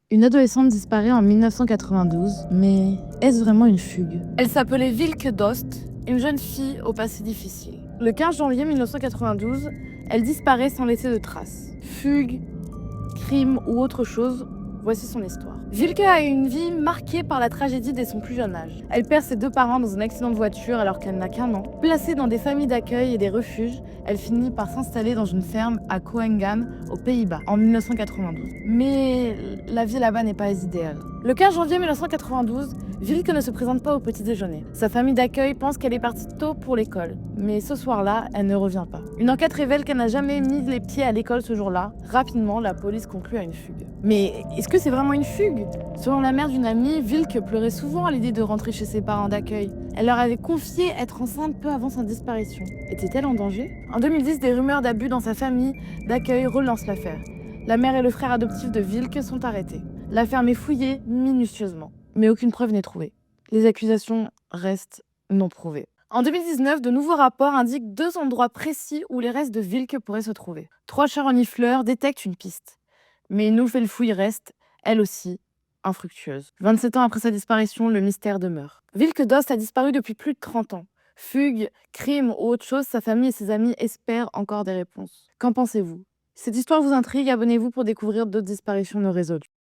Une adolescente disparaît en 1992, mais est-ce vraiment une fugue? Elle s'appelait Wilke Dost, une jeune fille au passé difficile. Le 15 janvier 1992, elle disparaît sans laisser de traces. Fugue, crime ou autre chose, voici son histoire. Wilke a une vie marquée par la tragédie dès son plus jeune âge. Elle perd ses deux parents dans un accident de voiture alors qu'elle n'a qu'1 an. Placée dans des familles d'accueil et des refuges, elle finit par s'installer dans une ferme à Kohengan, aux Pays-Bas, en 1992. Mais la vie là-bas n'est pas idéale. Le 15 janvier 1992, Wilke ne se présente pas au petit déjeuner. Sa famille d'accueil pense qu'elle est partie tôt pour l'école, mais ce soir-là, elle ne revient pas. Une enquête révèle qu'elle n'a jamais mis les pieds à l'école ce jour-là. Rapidement, la police conclut à une fugue. Mais est-ce que c'est vraiment une fugue? Selon la mère d'une amie, Wilke pleurait souvent à l'idée de rentrer chez ses parents d'accueil. Elle leur avait confié être enceinte peu avant sa disparition. Était-elle en danger? En 2010, des rumeurs d'abus dans sa famille d'accueil relancent l'affaire. La mère et le frère adoptif de Wilke sont arrêtés. La ferme est fouillée minutieusement, mais aucune preuve n'est trouvée. Les accusations restent non prouvées. En 2019, de nouveaux rapports indiquent 2 endroits précis où les restes de Wilke pourraient se trouver. 3 chats renifleurs détectent une piste. Mais une nouvelle fouille reste, elle aussi, infructueuse. 27 ans après sa disparition, le mystère demeure. Wilke Dost a disparu depuis plus de 30 ans. Fugue, crime ou autre chose, sa famille et ses amis espèrent encore des réponses. Qu'en pensez-vous? Cette histoire vous intrigue, abonnez-vous pour découvrir d'autres disparitions non résolues.